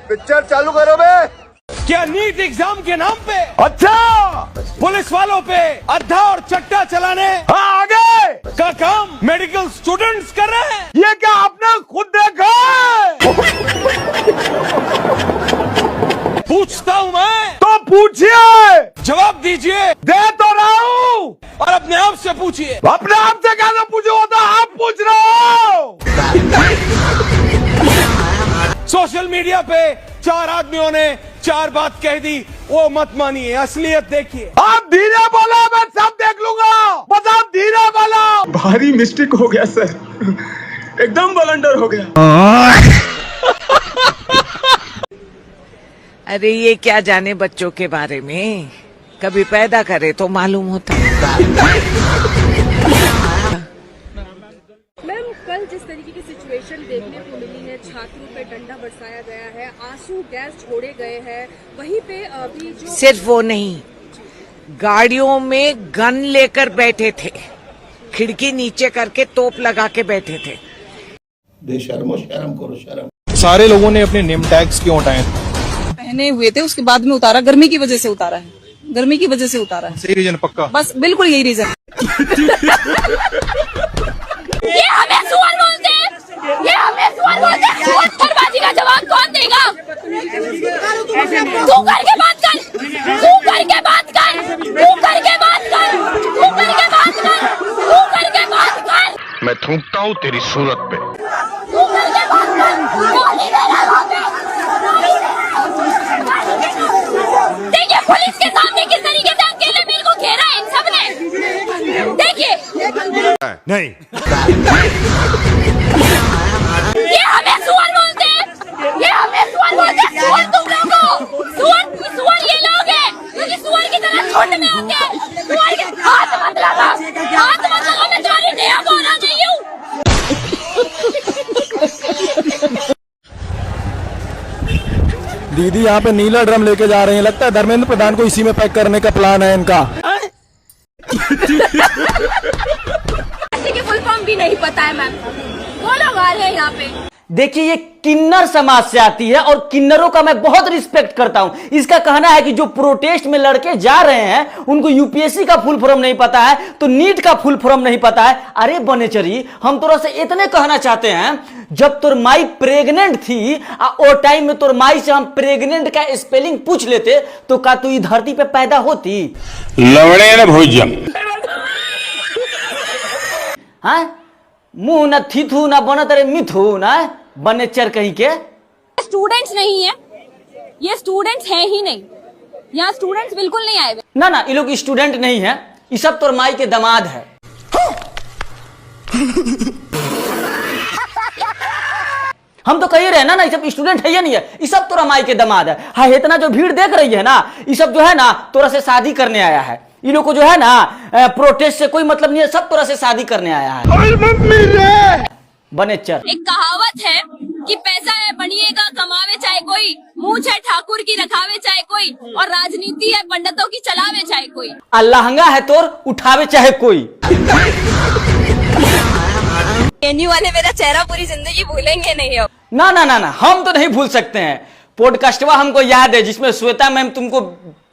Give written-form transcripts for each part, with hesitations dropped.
Picture चालू करो बे। क्या नीट एग्जाम के नाम पे अच्छा पुलिस वालों पे अद्धा और चट्टा चलाने हाँ आगे का काम मेडिकल स्टूडेंट्स कर रहे हैं? ये क्या आपने खुद देखा है? पूछता हूँ मैं, तो पूछिए, जवाब दीजिए। दे तो रहा हूँ। और अपने आप से पूछिए। अपने आप से कैसे पूछो, होता आप पूछ रहे हो। सोशल मीडिया पे 4 आदमियों ने 4 बात कह दी, वो मत मानिए, असलियत देखिए। आप धीरे बोलो, मैं सब देख लूंगा, बस आप धीरे बोलो। भारी मिस्टेक हो गया सर, एकदम ब्लंडर हो गया। अरे ये क्या जाने बच्चों के बारे में, कभी पैदा करे तो मालूम होता। मैम कल जिस तरीके की सिचुएशन देखने को मिली है, छात्रों पे डंडा बरसाया गया है, आंसू गैस छोड़े गए हैं, वहीं पे अभी जो सिर्फ वो नहीं, गाड़ियों में गन लेकर बैठे थे, खिड़की नीचे करके तोप लगा के बैठे थे। बेशर्मो, शर्म करो शर्म। सारे लोगों ने अपने नेम टैग्स क्यों उठाए? पहने हुए थे, उसके बाद में उतारा, गर्मी की वजह से उतारा है, गर्मी की वजह से उतारा है। सही रीजन पक्का? बस बिल्कुल यही रीजन। ये हमें सुअर बोलते हैं, ये हमें सुअर बोलते हैं। सुअरबाजी का जवाब कौन देगा? तू करके बात कर, तू करके बात कर, तू करके बात कर, तू करके बात कर, तू करके बात कर। मैं थूकता हूँ तेरी सूरत पे। तू करके बात कर, कौन ही दे रहा है वहाँ पे? देखिए पुलिस के सामने किस तरीके से अकेले मेरे को घेरा है इन सब ने, देखिए। नहीं, ये हमें सुअर बोलते हैं, ये हमें सुअर बोलते हैं। सुअर तुम लोगों, सुअर ये लोग हैं, क्योंकि सुअर की तरह झुंड में होते हैं। सुअर के हाथ मत लगा, हाथ मत लगा, मैं तुम्हारी नया बोला नहीं हूँ। दीदी यहाँ पे नीला ड्रम लेके जा रहे हैं, लगता है धर्मेंद्र प्रधान को इसी में पैक करने का प्लान है इनका। किसी की फुल फॉर्म भी नहीं पता है मैम, वो लोग आ रहे हैं यहाँ पे। देखिए ये किन्नर समाज से आती है और किन्नरों का मैं बहुत रिस्पेक्ट करता हूं। इसका कहना है कि जो प्रोटेस्ट में लड़के जा रहे हैं उनको यूपीएससी का फुल फॉर्म नहीं पता है, तो नीट का फुल फॉर्म नहीं पता है। अरे बनेचरी, हम तोरा से इतने कहना चाहते हैं, जब तोर माई प्रेग्नेंट थी और टाइम में तोर माई से हम प्रेग्नेंट का स्पेलिंग पूछ लेते तो का तू इस धरती पे पैदा होती? लवड़े भोजन हाँ, मुंह न थीथू न बनत रे मिथु न बनेचर कहीं के। स्टूडेंट्स नहीं है, ये स्टूडेंट्स है ही नहीं, यहाँ स्टूडेंट्स बिल्कुल नहीं आए। ना ना, ये लोग स्टूडेंट नहीं है, ये सब तोर माई के दामाद है। हम तो कही रहे ना, ये सब स्टूडेंट है या नहीं है, ये सब तोरा माई के दामाद है। हाँ, इतना जो भीड़ देख रही है ना, ये सब जो है ना तोरा से शादी करने आया है। इन लोग को जो है ना प्रोटेस्ट से कोई मतलब नहीं है, सब तोरा से शादी करने आया है। बनेचर एक कहावत है कि पैसा है बनिएगा कमावे चाहे कोई, मूंछ है ठाकुर की रखावे चाहे कोई, और राजनीति है पंडितों की चलावे चाहे कोई। लहंगा है तोर उठावे चाहे कोई। एनयू वाले मेरा चेहरा पूरी जिंदगी भूलेंगे नहीं अब। ना ना ना ना, हम तो नहीं भूल सकते हैं। पॉडकास्टवा हमको याद है जिसमें श्वेता मैम तुमको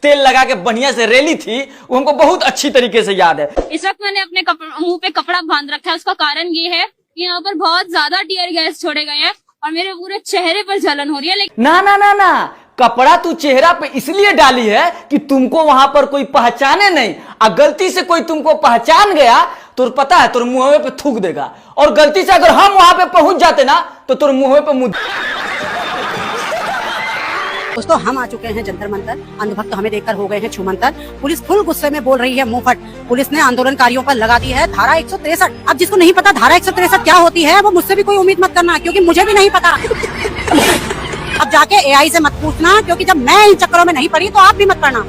तेल लगा के बढ़िया से रेली थी, वो हमको बहुत अच्छी तरीके से याद है। इस वक्त मैंने अपने मुंह पे कपड़ा बांध रखा है, उसका कारण ये है कि यहाँ पर बहुत ज्यादा टीयर गैस छोड़े गए हैं और मेरे पूरे चेहरे पर जलन हो रही है। लेकिन ना ना ना ना, कपड़ा तू चेहरा पे इसलिए डाली है कि तुमको वहां पर कोई पहचाने नहीं, और गलती से कोई तुमको पहचान गया तो पता है तोर मुंह पे थूक देगा, और गलती से अगर हम वहां पे पहुंच जाते ना तो तोर मुंह पे मुंह। दोस्तों हम आ चुके हैं जंतर मंतर, अंधभक्त हमें देखकर हो गए हैं छूमंतर। पुलिस फुल गुस्से में बोल रही है मुंह फट। पुलिस ने आंदोलनकारियों पर लगा दी है धारा 163। अब जिसको नहीं पता धारा 163 क्या होती है, वो मुझसे भी कोई उम्मीद मत करना, क्योंकि मुझे भी नहीं पता। अब जाके एआई से मत पूछना, क्योंकि जब मैं इन चक्करों में नहीं पड़ी तो आप भी मत पड़ना।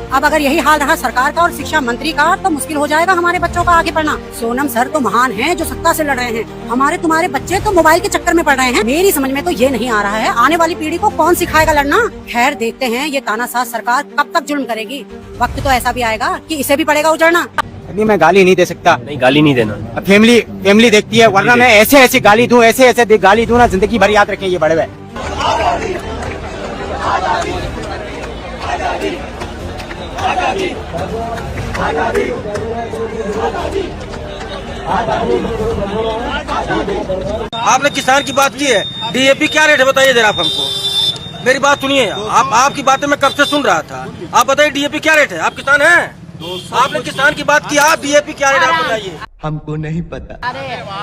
अब अगर यही हाल रहा सरकार का और शिक्षा मंत्री का, तो मुश्किल हो जाएगा हमारे बच्चों का आगे पढ़ना। सोनम सर तो महान हैं जो सत्ता से लड़ रहे हैं, हमारे तुम्हारे बच्चे तो मोबाइल के चक्कर में पड़ रहे हैं। मेरी समझ में तो ये नहीं आ रहा है आने वाली पीढ़ी को कौन सिखाएगा लड़ना। खैर देखते हैं ये तानाशाह सरकार कब तक जुल्म करेगी। वक्त तो ऐसा भी आएगा कि इसे भी पड़ेगा उजड़ना। अभी मैं गाली नहीं दे सकता। नहीं, गाली नहीं देना। फैमिली देखती है, वरना मैं ऐसे गाली दूं, ऐसे गाली दूं ना, जिंदगी भर याद रखें ये बड़े हुए। आपने किसान की बात की है, डीएपी क्या रेट है बताइए जरा आप हमको। मेरी बात सुनिए, आपकी बातें मैं कब से सुन रहा था। आप बताइए डीएपी क्या रेट है, आप किसान हैं? आपने किसान की बात की, आप डीएपी क्या रेट है आप बताइए। हमको नहीं पता।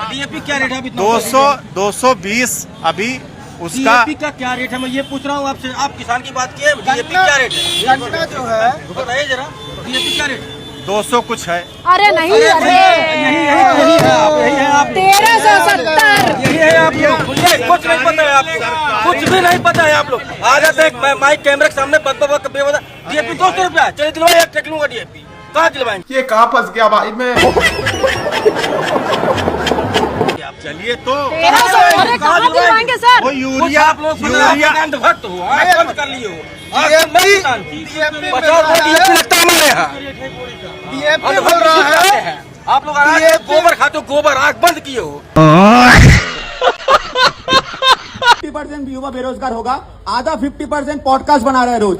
डीएपी क्या रेट है अभी? 220 अभी उसका। डीएपी का क्या रेट है मैं ये पूछ रहा हूँ आपसे। आप किसान की बात की है, डीएपी क्या रेट है गन्ना जो है बताइए जरा, डीएपी क्या रेट है? 200 कुछ है। अरे नहीं, यही है आप 1370। यही है आप लोग, कुछ नहीं पता है आपको, कुछ भी नहीं पता है आप लोग। आ जाते हैं माइक कैमरे के सामने बेवजह डीएपी 200 रुपया, चलिए दिलवाइए, एक ट्रक लूंगा डीएपी। कहाँ दिलवाएंगे? ये कहाँ फंस गया भाई मैं। चलिए तो 1300 कहाँ दिलवाएंगे सर? वो यूरिया आप लोग भक्त हो, बंद कर लिए हो। डीएपी लगता है हमारे यहाँ, डीएपी बोल रहा है। आप लोग गोबर खाते हो, गोबर आग बंद किए हो। 50% युवा बेरोजगार होगा, आधा 50% पॉडकास्ट बना रहा है रोज।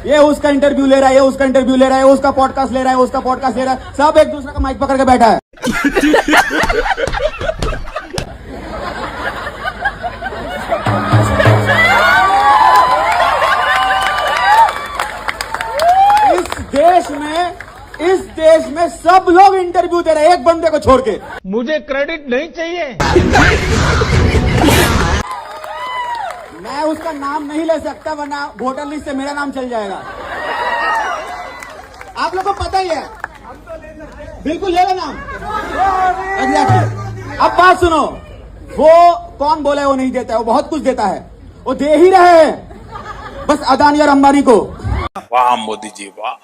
ये उसका इंटरव्यू ले रहा है, ये उसका इंटरव्यू ले रहा है, उसका पॉडकास्ट ले रहा है, उसका पॉडकास्ट ले रहा है, सब एक दूसरे का माइक पकड़ के बैठा है। इस देश में सब लोग इंटरव्यू दे रहे हैं, एक बंदे को छोड़ के। मुझे क्रेडिट नहीं चाहिए। मैं उसका नाम नहीं ले सकता वरना वोटर लिस्ट से मेरा नाम चल जाएगा। आप लोग को पता ही है, बिल्कुल ले लो नाम। एग्जैक्टली। अब बात सुनो, वो कौन बोला है वो नहीं देता है, वो बहुत कुछ देता है, वो दे ही रहे हैं बस अदानी और अंबानी को। वाह मोदी जी वाह।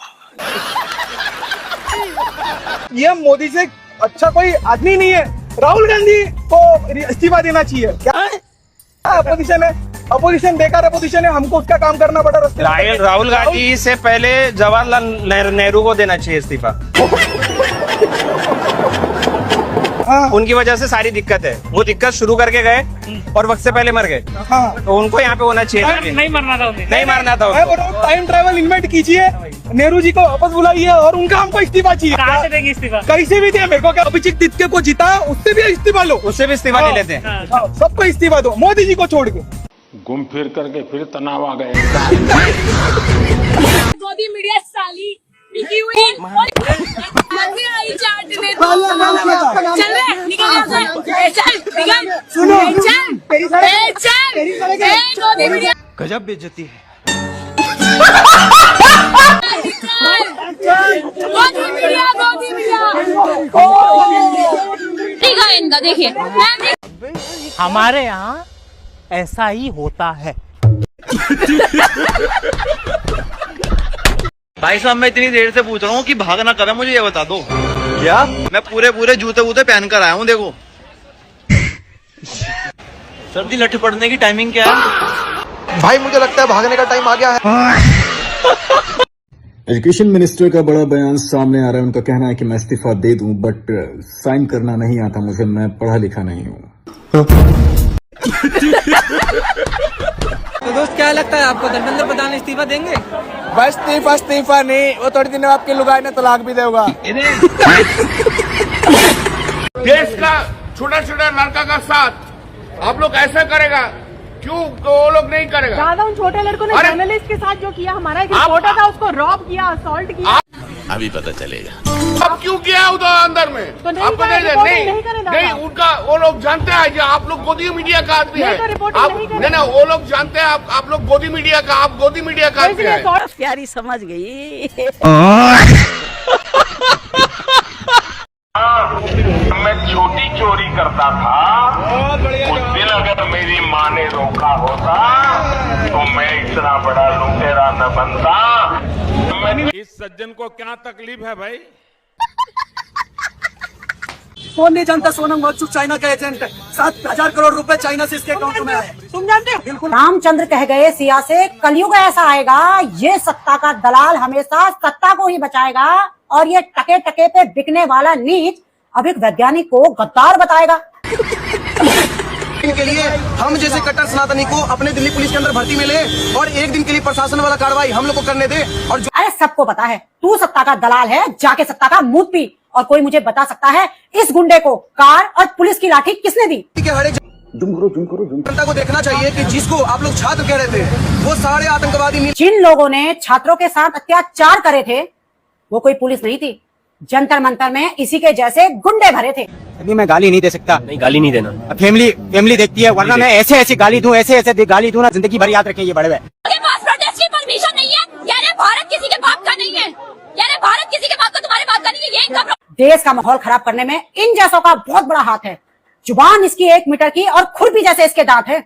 ये मोदी से अच्छा कोई आदमी नहीं है। राहुल गांधी को इस्तीफा देना चाहिए। क्या अपोजिशन है, अपोजिशन बेकार अपोजिशन है, हमको उसका काम करना पड़ा रास्ते। राहुल गांधी से पहले जवाहरलाल नेहरू को देना चाहिए इस्तीफा। उनकी वजह से सारी दिक्कत है, वो दिक्कत शुरू करके गए और वक्त से पहले मर गए। तो उनको यहाँ पे होना चाहिए, नहीं मरना था उन्हें, नहीं मारना था। टाइम ट्रैवल इन्वेंट कीजिए, नेहरू जी को वापस बुलाइए और उनका हमको इस्तीफा चाहिए। कहाँ से देंगे इस्तीफा? कैसे भी दे, मेरे को क्या अभिजीत तित्के को जीता, उससे भी इस्तीफा लो, उससे भी इस्तीफा ले लेते हैं। सबको इस्तीफा दो, मोदी जी को छोड़ के। घूम फिर करके फिर तनाव आ गए। मोदी मीडिया साली टिकी हुई मजे आई चाटने। चल रे निकल यहाँ से, चल निकल, सुनो चल मोदी मीडिया। गजब बेइज्जती है। मोदी मीडिया ठीक है इनका, देखिए हमारे यहाँ ऐसा ही होता है। भाई साहब मैं इतनी देर से पूछ रहा हूँ कि भाग ना करें, मुझे ये बता दो। क्या? मैं पूरे जूते वूते पहन कर आया हूँ, देखो। सर्दी लठ पड़ने की टाइमिंग क्या है? भाई मुझे लगता है भागने का टाइम आ गया है। एजुकेशन मिनिस्टर का बड़ा बयान सामने आ रहा है। उनका कहना है कि मैं इस्तीफा दे दूं, बट साइन करना नहीं आता मुझे, मैं पढ़ा लिखा नहीं हूँ। तो दोस्त क्या लगता है आपको, धर्मेंद्र प्रधान इस्तीफा देंगे? बस इस्तीफा नहीं, वो थोड़ी दिन में आपके लुगाई ने तलाक भी देगा। देश का छोटा छोटा लड़का का साथ आप लोग ऐसा करेगा, क्यों वो लोग नहीं करेगा? ज्यादा उन छोटे लड़कों ने जर्नलिस्ट के साथ जो किया, हमारा एक रिपोर्टर था उसको रॉब किया, असॉल्ट किया। अभी पता चलेगा। अब क्यों किया उधर अंदर में? तो नहीं आपको नहीं, उनका वो लोग जानते हैं जो आप लोग गोदी मीडिया का आदमी है। नहीं, वो लोग जानते हैं आप लोग गोदी मीडिया का, आप गोदी मीडिया का आदमी है। प्यारी समझ गई। मैं छोटी चोरी करता था, उस दिन अगर मेरी माँ ने रोका होता तो मैं इतना बड़ा लुटेरा न बनता। इस सज्जन को क्या तकलीफ है भाई? कौन नहीं जानता सोनम वांगचुक चाइना का एजेंट है। 7,000 करोड़ रुपए चाइना से इसके अकाउंट में आए। तुम जानते हो? बिल्कुल। रामचंद्र कह गए सिया से, कलयुग ऐसा आएगा, ये सत्ता का दलाल हमेशा सत्ता को ही बचाएगा और ये टके टके पे बिकने वाला नीच अब एक वैज्ञानिक को गद्दार बताएगा। के लिए हम जैसे कट्टर सनातनी को अपने दिल्ली पुलिस के अंदर भर्ती में ले और एक दिन के लिए प्रशासन वाला कार्रवाई हम लोग को करने दे। और अरे सबको पता है तू सत्ता का दलाल है, जाके सत्ता का मुंह पी। और कोई मुझे बता सकता है इस गुंडे को कार और पुलिस की लाठी किसने दी? जनता को देखना चाहिए कि जिसको आप लोग छात्र कह रहे थे वो सारे आतंकवादी। जिन लोगों ने छात्रों के साथ अत्याचार करे थे वो कोई पुलिस नहीं थी, जंतर मंतर में इसी के जैसे गुंडे भरे थे। अभी मैं गाली नहीं दे सकता। नहीं, गाली नहीं देना। फैमिली देखती है, वरना मैं ऐसे गाली दूं, ऐसे गाली दूं ना, जिंदगी भर याद रखें ये बड़े हुए। प्रोटेस्ट की परमिशन नहीं है। कह रहे भारत किसी के बाप का नहीं है। कह रहे भारत किसी के बाप का, तुम्हारे बाप का नहीं है। ये इनका देश का माहौल खराब करने में इन जैसों का बहुत बड़ा हाथ है। जुबान इसकी 1 मीटर की और खुरपी जैसे इसके दांत है।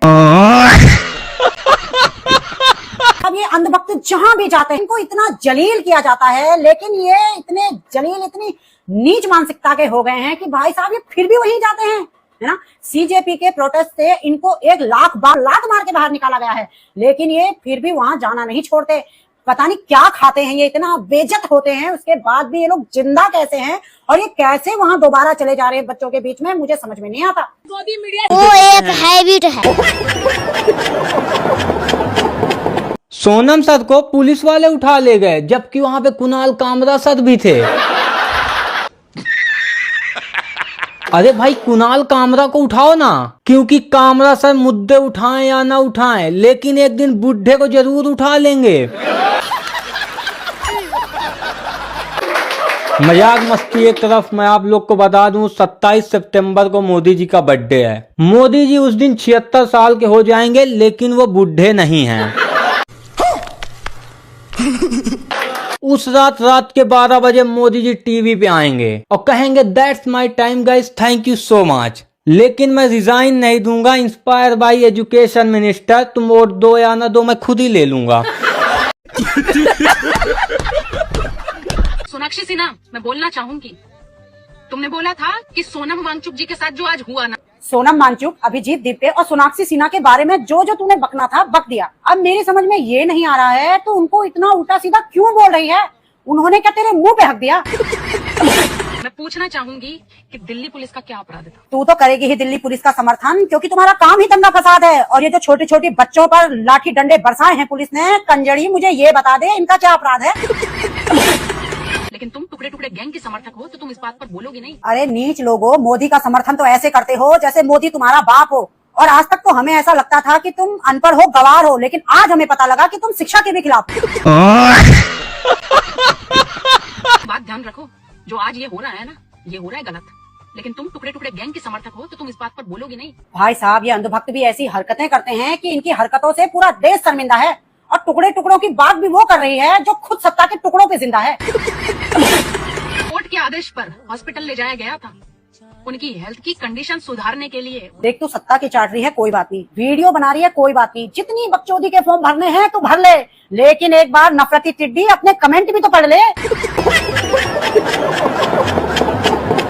अब ये अंधभक्त जहां भी जाते हैं इनको इतना जलील किया जाता है, लेकिन ये इतने जलील, इतनी नीच मानसिकता के हो गए हैं कि भाई साहब ये फिर भी वहीं जाते हैं, है ना। सीजेपी के प्रोटेस्ट से इनको 1 लाख मार के बाहर निकाला गया है, लेकिन ये फिर भी वहां जाना नहीं छोड़ते। पता नहीं क्या खाते हैं, ये इतना बेइज्जत होते हैं, उसके बाद भी ये लोग जिंदा कैसे हैं और ये कैसे वहां दोबारा चले जा रहे हैं बच्चों के बीच में, मुझे समझ में नहीं आता। वो एक हैबिट है। सोनम सर को पुलिस वाले उठा ले गए, जबकि वहां पे कुणाल कामरा सर भी थे। अरे भाई कुणाल कामरा को उठाओ ना, क्योंकि कामरा सर मुद्दे उठाएं या ना उठाएं, लेकिन एक दिन बुढ़े को जरूर उठा लेंगे। मजाक मस्ती एक तरफ, मैं आप लोग को बता दूं 27 सितंबर को मोदी जी का बर्थडे है। मोदी जी उस दिन 76 साल के हो जाएंगे, लेकिन वो बुढ़े नहीं हैं। उस रात के 12 बजे मोदी जी टीवी पे आएंगे और कहेंगे that's my time guys, thank you so much. लेकिन मैं रिजाइन नहीं दूंगा, इंस्पायर बाय एजुकेशन मिनिस्टर, तुम वोट दो या ना दो मैं खुद ही ले लूंगा। सोनाक्षी सिन्हा, मैं बोलना चाहूंगी, तुमने बोला था कि सोनम वांगचुक जी के साथ जो आज हुआ ना, सोनम वांगचुक, अभिजीत दीप्ते और सोनाक्षी सिन्हा के बारे में जो तूने बकना था बक दिया। अब मेरी समझ में ये नहीं आ रहा है तो उनको इतना उल्टा सीधा क्यों बोल रही है? उन्होंने क्या तेरे मुंह पे हक दिया? मैं पूछना चाहूंगी कि दिल्ली पुलिस का क्या अपराध था? तू तो करेगी ही दिल्ली पुलिस का समर्थन, क्योंकि तुम्हारा काम ही दंगा फसाद है। और ये जो छोटे छोटे बच्चों पर लाठी डंडे बरसाए हैं पुलिस ने, कंजड़ी मुझे ये बता दे इनका क्या अपराध है? लेकिन तुम टुकड़े टुकड़े गैंग के समर्थक हो, तो तुम इस बात पर बोलोगे नहीं? अरे नीच लोगो, मोदी का समर्थन तो ऐसे करते हो जैसे मोदी तुम्हारा बाप हो। और आज तक तो हमें ऐसा लगता था कि तुम अनपढ़ हो, गवार हो, लेकिन आज हमें पता लगा कि तुम शिक्षा के भी खिलाफ हो। बात ध्यान रखो, जो आज ये हो रहा है ना, ये हो रहा है गलत, लेकिन तुम टुकड़े टुकड़े गैंग के समर्थक हो, तो तुम इस बात पर बोलोगे नहीं? भाई साहब, ये अंधभक्त भी ऐसी हरकतें करते हैं कि इनकी हरकतों से पूरा देश शर्मिंदा है। और टुकड़े टुकड़ों की बात भी वो कर रही है जो खुद सत्ता के टुकड़ों पे जिंदा है। कोर्ट के आदेश पर हॉस्पिटल ले जाया गया था उनकी हेल्थ की कंडीशन सुधारने के लिए। देख, तू सत्ता की चाट रही है कोई बात नहीं, वीडियो बना रही है कोई बात नहीं, जितनी बकचोदी के फॉर्म भरने हैं तो भर ले, लेकिन एक बार नफरती टिड्डी अपने कमेंट भी तो पढ़ ले।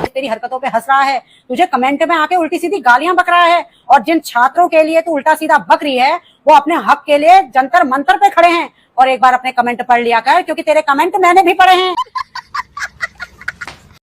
तेरी हरकतों पे हंस रहा है, तुझे कमेंट में आके उल्टी सीधी गालियां बक रहा है, और जिन छात्रों के लिए तू उल्टा सीधा बक रही है वो अपने हक के लिए जंतर मंतर पे खड़े हैं। और एक बार अपने कमेंट पढ़ लिया कर, क्योंकि तेरे कमेंट मैंने भी पढ़े हैं।